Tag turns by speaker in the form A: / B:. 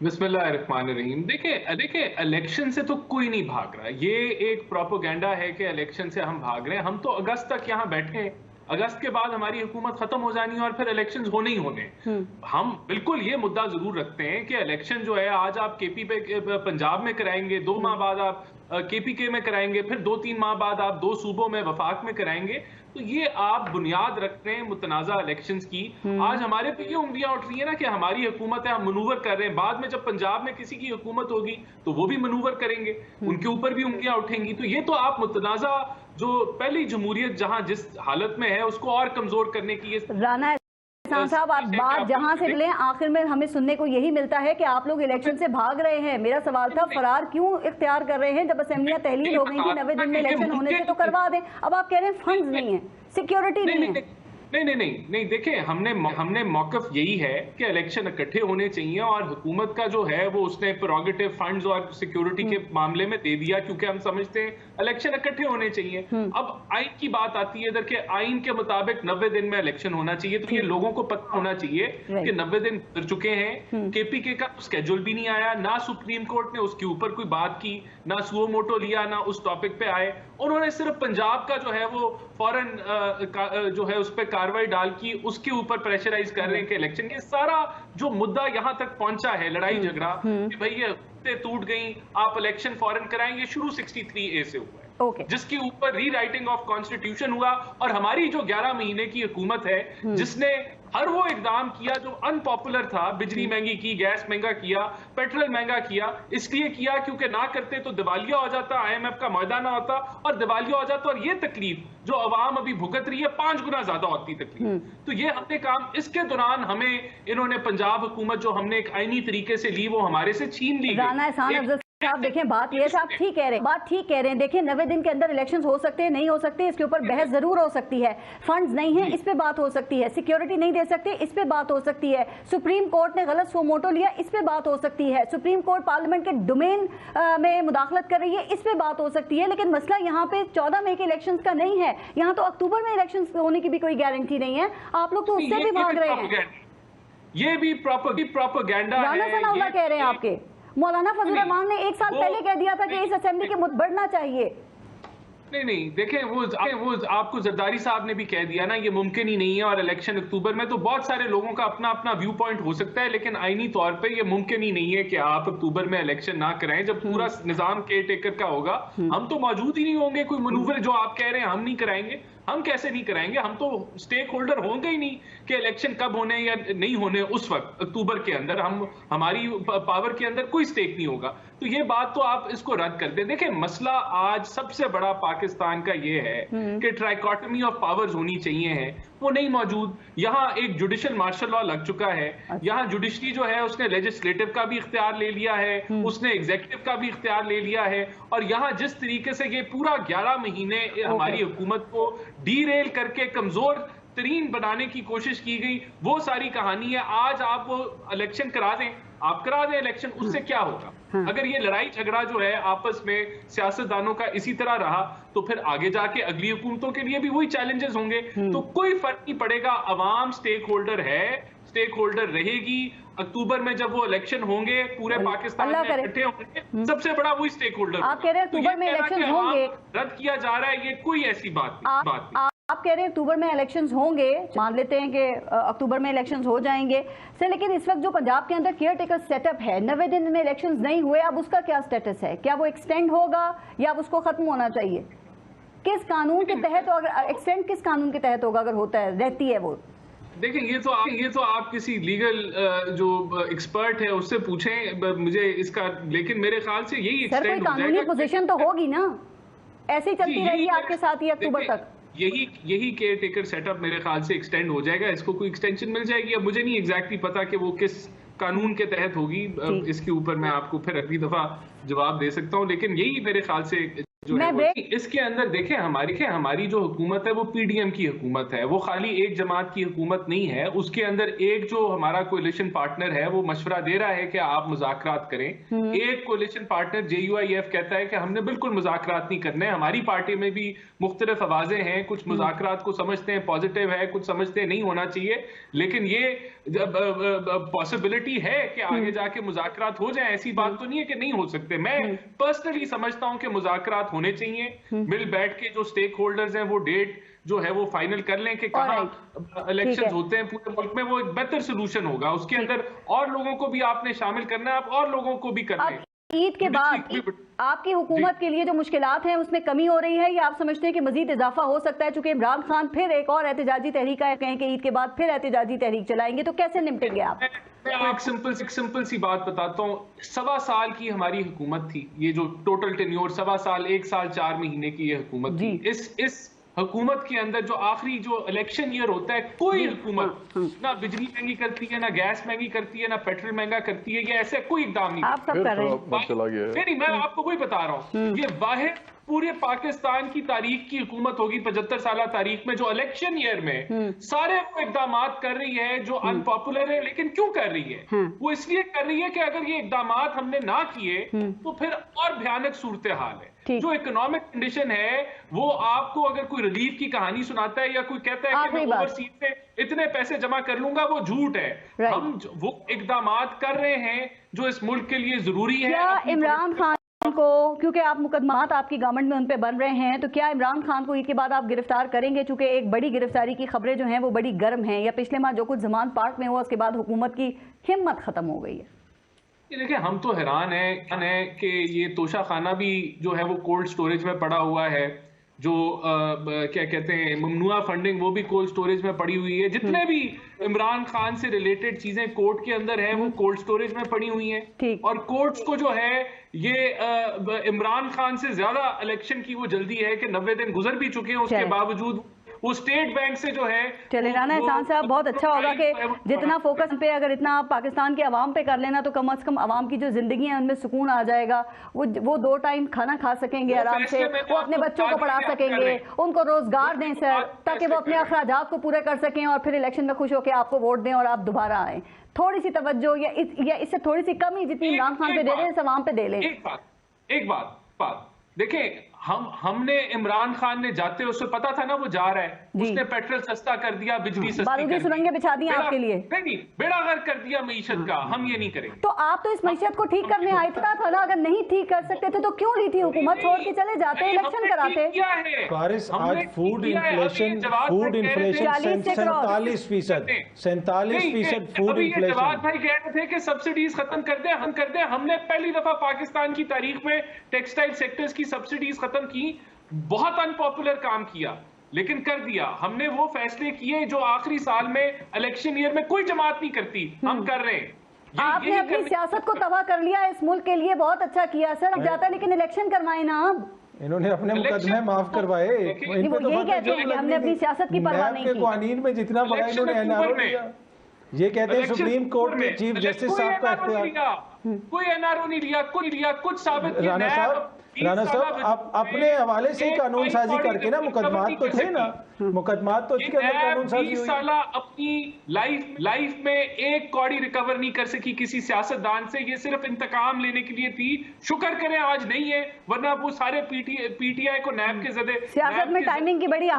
A: बिस्मिल्लाहिर्रहमानिर्रहीम। देखिए इलेक्शन से तो कोई नहीं भाग रहा। ये एक प्रोपेगेंडा है कि इलेक्शन से हम भाग रहे हैं। हम तो अगस्त तक यहाँ बैठे हैं। अगस्त के बाद हमारी हुकूमत खत्म हो जानी है और फिर इलेक्शंस होने ही होने। हम बिल्कुल ये मुद्दा जरूर रखते हैं कि इलेक्शन जो है आज आप केपी पे पंजाब में कराएंगे, 2 माह बाद आप केपीके में कराएंगे, फिर 2-3 माह बाद आप 2 सूबों में वफाक में कराएंगे। तो ये आप बुनियाद रख रहे हैं मुतनाज़ा इलेक्शंस की। आज हमारे पे ये उंगलियां उठ रही है ना कि हमारी हुकूमत है, हम मनूवर कर रहे हैं। बाद में जब पंजाब में किसी की हुकूमत होगी तो वो भी मनूवर करेंगे, उनके ऊपर भी उंगलियां उठेंगी। तो ये तो आप मुतनाज़ा जो पहली जमहूरियत जहां जिस हालत में है उसको और कमजोर करने की राना
B: साहब, आप बात जहां से लें आखिर में हमें सुनने को यही मिलता है कि आप लोग इलेक्शन से भाग रहे हैं। मेरा सवाल था फरार क्यों इख्तियार कर रहे हैं? जब असेंबलियां तहलील हो गई थी 90 दिन में इलेक्शन होने से तो करवा दें। अब आप कह रहे हैं फंड्स नहीं है, सिक्योरिटी नहीं है।
A: नहीं देखिए, हमने मौकफ यही है कि इलेक्शन इकट्ठे होने चाहिए और हुकूमत का जो है वो उसने प्रोगेटिव फंड्स और सिक्योरिटी के मामले में दे दिया, क्योंकि हम समझते हैं इलेक्शन इकट्ठे होने चाहिए। अब आइन की बात आती है इधर के, आइन के मुताबिक 90 दिन में इलेक्शन होना चाहिए। तो ये लोगों को पता होना चाहिए कि 90 दिन गुजर चुके हैं। केपीके का स्केड्यूल भी नहीं आया, ना सुप्रीम कोर्ट ने उसके ऊपर कोई बात की, ना सुओ मोटो लिया, ना उस टॉपिक पे आए। उन्होंने सिर्फ पंजाब का जो है वो फौरन जो है उस पर कार्रवाई डाल की, उसके ऊपर प्रेशराइज कर रहे हैं कि इलेक्शन। ये सारा जो मुद्दा यहां तक पहुंचा है, लड़ाई झगड़ा कि भाई ये टूट गई, आप इलेक्शन फौरन कराएंगे, शुरू 63A से हुआ है, जिसके ऊपर रीराइटिंग ऑफ कॉन्स्टिट्यूशन हुआ। और हमारी जो 11 महीने की हुकूमत है जिसने हर वो इकदाम किया जो अनपॉपुलर था, बिजली महंगी की, गैस महंगा किया, पेट्रोल महंगा किया, इसलिए किया क्योंकि ना करते तो दिवालिया हो जाता, IMF का मुआहदा ना होता और दिवालिया हो जाता, और ये तकलीफ जो अवाम अभी भुगत रही है 5 गुना ज्यादा होती तकलीफ। तो ये हमने काम, इसके दौरान हमें इन्होंने पंजाब हुकूमत जो हमने एक आईनी तरीके से ली वो हमारे से छीन ली गई।
B: आप देखें, बात ये आप ठीक कह रहे हैं, बात ठीक कह रहे हैं। देखिए 90 दिन के अंदर इलेक्शंस हो सकते हैं, नहीं हो सकते, इसके ऊपर बहस जरूर हो सकती है। फंड्स नहीं है, इस पे बात हो सकती है। सिक्योरिटी नहीं दे सकते, इस पे बात हो सकती है। सुप्रीम कोर्ट ने गलत सो मोटो लिया, इस पे बात हो सकती है। सुप्रीम कोर्ट पार्लियामेंट के डोमेन में मुदाखलत कर रही है, इस पे बात हो सकती है। लेकिन मसला यहाँ पे 14 मई के इलेक्शन का नहीं है, यहाँ तो अक्टूबर में इलेक्शन होने की भी कोई गारंटी नहीं है। आप लोग तो उससे भी भाग रहे हैं।
A: ये भी प्रोपेगेंडा
B: है कह रहे हैं आपके। मौलाना फजल रहमान ने 1 साल पहले कह दिया था कि इस असेंबली के मुद्दे बढ़ना चाहिए।
A: नहीं देखें, वो आपको जरदारी साहब ने भी कह दिया ना, ये मुमकिन ही नहीं है। और इलेक्शन अक्टूबर में, तो बहुत सारे लोगों का अपना अपना व्यू पॉइंट हो सकता है, लेकिन आईनी तौर पे ये मुमकिन ही नहीं है कि आप अक्टूबर में इलेक्शन ना कराएं जब पूरा निजाम केयर टेकर का होगा। हम तो मौजूद ही नहीं होंगे। कोई मनूवर जो आप कह रहे हैं हम नहीं कराएंगे, हम कैसे नहीं कराएंगे? हम तो स्टेक होल्डर होंगे ही नहीं कि इलेक्शन कब होने या नहीं होने। उस वक्त अक्टूबर के अंदर हमारी पावर के अंदर कोई स्टेक नहीं होगा। तो ये बात तो आप इसको रद्द कर दें। देखिए, मसला आज सबसे बड़ा पाकिस्तान का ये है कि ट्राइकोटमी ऑफ पावर्स होनी चाहिए है, वो नहीं मौजूद। यहाँ एक जुडिशियल मार्शल लॉ लग चुका है। यहाँ जुडिशरी जो है उसने लेजिस्लेटिव का भी इख्तियार ले लिया है, उसने एग्जीक्यूटिव का भी इख्तियार ले लिया है। और यहाँ जिस तरीके से ये पूरा 11 महीने हमारी हुकूमत को डीरेल करके कमजोर तरीन बनाने की कोशिश की गई, वो सारी कहानी है। आज आप वो इलेक्शन करा दें, आप करा दें इलेक्शन, उससे क्या होगा? अगर ये लड़ाई झगड़ा जो है आपस में सियासतदानों का इसी तरह रहा तो फिर आगे जाके अगली हुकूमतों के लिए भी वही चैलेंजेस होंगे। तो कोई फर्क नहीं पड़ेगा। अवाम स्टेक होल्डर है, स्टेक होल्डर रहेगी। अक्टूबर में जब वो इलेक्शन होंगे पूरे पाकिस्तान में इकट्ठे होंगे, सबसे बड़ा वही स्टेक होल्डर।
B: आप कह रहे हैं अक्टूबर में इलेक्शन होंगे,
A: रद्द किया जा रहा है, ये कोई ऐसी बात नहीं।
B: आप कह रहे हैं अक्टूबर में इलेक्शंस होंगे, मान लेते हैं कि अक्टूबर में इलेक्शंस हो जाएंगे सर, लेकिन इस वक्त जो पंजाब के अंदर केयर टेकर सेटअप है, 90 दिन में इलेक्शंस नहीं हुए, अब उसका क्या स्टेटस है? क्या वो एक्सटेंड होगा या अब उसको खत्म होना चाहिए? किस कानून के तहत, अगर एक्सटेंड किस कानून के तहत होगा अगर होता है, रहती है वो?
A: देखें, ये तो आप किसी लीगल जो एक्सपर्ट है उससे पूछें मुझे इसका, लेकिन मेरे ख्याल से यही एक्सटेंड हो जाएगा।
B: कानूनी पोजीशन तो होगी ना, ऐसे ही चलती रहेगी आपके साथ ही अक्टूबर तक?
A: यही केयर टेकर सेटअप मेरे ख्याल से एक्सटेंड हो जाएगा। इसको कोई एक्सटेंशन मिल जाएगी। अब मुझे नहीं एग्जैक्टली पता कि वो किस कानून के तहत होगी। इसके ऊपर मैं आपको फिर अगली दफा जवाब दे सकता हूँ, लेकिन यही मेरे ख्याल से जो है वो इसके अंदर देखें हमारी जो हुकूमत है वो पीडीएम की हुकूमत है, वो खाली एक जमात की हुकूमत नहीं है। उसके अंदर एक जो हमारा कोalition पार्टनर है वो मशवरा दे रहा है कि आप मुज़ाकरात करें। एक कोalition पार्टनर JUIF कहता है कि हमने बिल्कुल मुज़ाकरात नहीं करने। हमारी पार्टी में भी मुख्तलिफ आवाजें हैं, कुछ मुज़ाकरात को समझते हैं पॉजिटिव है, कुछ समझते हैं नहीं होना चाहिए, लेकिन ये पॉसिबिलिटी है कि आगे जाके मुज़ाकरात हो जाए। ऐसी बात तो नहीं है कि नहीं हो सकते। मैं पर्सनली समझता हूं कि मुज़ाकरात होने चाहिए, मिल बैठ के जो स्टेक होल्डर्स हैं वो डेट जो है वो फाइनल कर लें कि कहाँ इलेक्शंस होते हैं पूरे मुल्क में, वो एक बेहतर सोल्यूशन होगा। उसके अंदर और लोगों को भी आपने शामिल करना है, आप और लोगों को भी करना है।
B: ईद के बाद आपकी हुकूमत के लिए जो मुश्किलात हैं उसमें कमी हो रही है या आप समझते हैं कि मजीद इजाफा हो सकता है? चूंकि इमरान खान फिर एक और एहतजाजी तहरीक है, कहें कि ईद के बाद फिर एहतजाजी तहरीक चलाएंगे, तो कैसे निपटेंगे आप?
A: मैं एक सिंपल सी बात बताता हूँ। 1.25 साल की हमारी हुकूमत थी, ये जो टोटल टेन्योर 1.25 साल 1 साल 4 महीने की ये हुकूमत थी। इस हुकूमत के अंदर जो आखिरी जो इलेक्शन ईयर होता है, कोई हुकूमत ना बिजली महंगी करती है, ना गैस महंगी करती है, ना पेट्रोल महंगा करती है, ये ऐसे कोई इकदाम नहीं।
B: आप सब कर रहे हैं।
A: नहीं, मैं आपको वही बता रहा हूँ, ये वाहिद पूरे पाकिस्तान की तारीख की हुकूमत होगी 75 साल तारीख में जो इलेक्शन ईयर में सारे इकदाम कर रही है जो अनपॉपुलर है। लेकिन क्यों कर रही है? वो इसलिए कर रही है कि अगर ये इकदाम हमने ना किए तो फिर और भयानक सूरत हाल है। जो इकोनॉमिक कंडीशन है वो आपको अगर कोई रिलीफ की कहानी सुनाता है या कोई कहता है कि मैं ओवरसीज से इतने पैसे जमा कर लूंगा, वो झूठ है। हम वो इकदाम कर रहे हैं जो इस मुल्क के लिए जरूरी है।
B: क्या इमरान खान को, क्योंकि आप मुकदमात आपकी गवर्नमेंट में उन पे बन रहे हैं, तो क्या इमरान खान को ईद के बाद आप गिरफ्तार करेंगे? चूंकि एक बड़ी गिरफ्तारी की खबरें जो हैं वो बड़ी गर्म हैं, या पिछले माह जो कुछ जमानत पार्क में हुआ उसके बाद हुकूमत की हिम्मत खत्म हो गई है?
A: देखिए, हम तो हैरान हैं कि ये तोशा खाना भी जो है वो कोल्ड स्टोरेज में पड़ा हुआ है, जो क्या कहते हैं ममनुआ फंडिंग वो भी कोल्ड स्टोरेज में पड़ी हुई है। जितने भी इमरान खान से रिलेटेड चीजें कोर्ट के अंदर है वो कोल्ड स्टोरेज में पड़ी हुई हैं। और कोर्ट्स को जो है ये इमरान खान से ज्यादा इलेक्शन की वो जल्दी है कि 90 दिन गुजर भी चुके हैं, उसके बावजूद वो स्टेट बैंक से जो है।
B: चले राना एहसान साहब, बहुत अच्छा होगा कि जितना फोकस पे अगर इतना आप पाकिस्तान के अवाम पे कर लेना तो कम से कम अवाम की जो जिंदगी है उनमें सुकून आ जाएगा। वो 2 टाइम खाना खा सकेंगे आराम से, वो अपने बच्चों को पढ़ा सकेंगे, उनको रोजगार दें सर, ताकि वो अपने अखराजात को पूरे कर सकें और फिर इलेक्शन में खुश होकर आपको वोट दें और आप दोबारा आए। थोड़ी सी तवज्जो या इससे थोड़ी सी कमी जितनी इमरान खान पे दे रहे हैं अवाम पे दे लें।
A: एक बात देखें, हमने इमरान खान ने जाते उससे पता था ना वो जा रहा है, उसने पेट्रोल सस्ता कर दिया, बिजली सस्ती कर दी,
B: सुरंगें बिछा दी आपके लिए।
A: नहीं, बेड़ा गर्क कर दिया मईशत का। हम ये नहीं करेंगे।
B: तो आप तो इस मईशत को ठीक करने आए था ना, अगर नहीं ठीक कर सकते थे तो क्यों ली थी हुकूमत? छोड़ के चले जाते, इलेक्शन कराते।
C: फारिस, आज food inflation 47% food inflation.
A: Jawad भाई कह रहे थे कि सब्सिडीज खत्म कर दे। हमने पहली दफा पाकिस्तान की तारीख में टेक्सटाइल सेक्टर्स की सब्सिडीज खत्म की। बहुत अनपॉपुलर काम किया लेकिन कर दिया। हमने वो फैसले किए जो आखिरी साल में इलेक्शन ईयर में कोई जमात नहीं करती, हम कर रहे हैं।
B: आपने अपनी सियासत को तबाह कर लिया इस मुल्क के लिए, बहुत अच्छा किया सर। अब जाता है लेकिन इलेक्शन करवाए ना। अब
C: इन्होंने अपने मुकदमे माफ करवाए।
B: यही कहते हैं कि हमने अपनी सियासत की परवाह नहीं की।
C: कानून में जितना बड़ा इन्होंने एनआरओ दिया, ये कहते हैं सुप्रीम कोर्ट में चीफ जस्टिस साहब का इख्तियार।
A: कोई एनआरओ नहीं लिया, कुछ साबित किया।
C: राणा साहब, आप अपने हवाले से कानून साजी करके ना, मुकदमात तो थे ना, मुकदमात तो इसके अंदर कानून साजी हुई।
A: 20 साल अपनी लाइफ में एक कौड़ी रिकवर नहीं कर सकी किसी सियासतदान से। ये सिर्फ इंतकाम लेने के लिए थी। शुक्र करें आज नहीं है, वरना वो सारे पीटीआई को नैब के जदे।
B: सियासत में टाइमिंग की बड़ी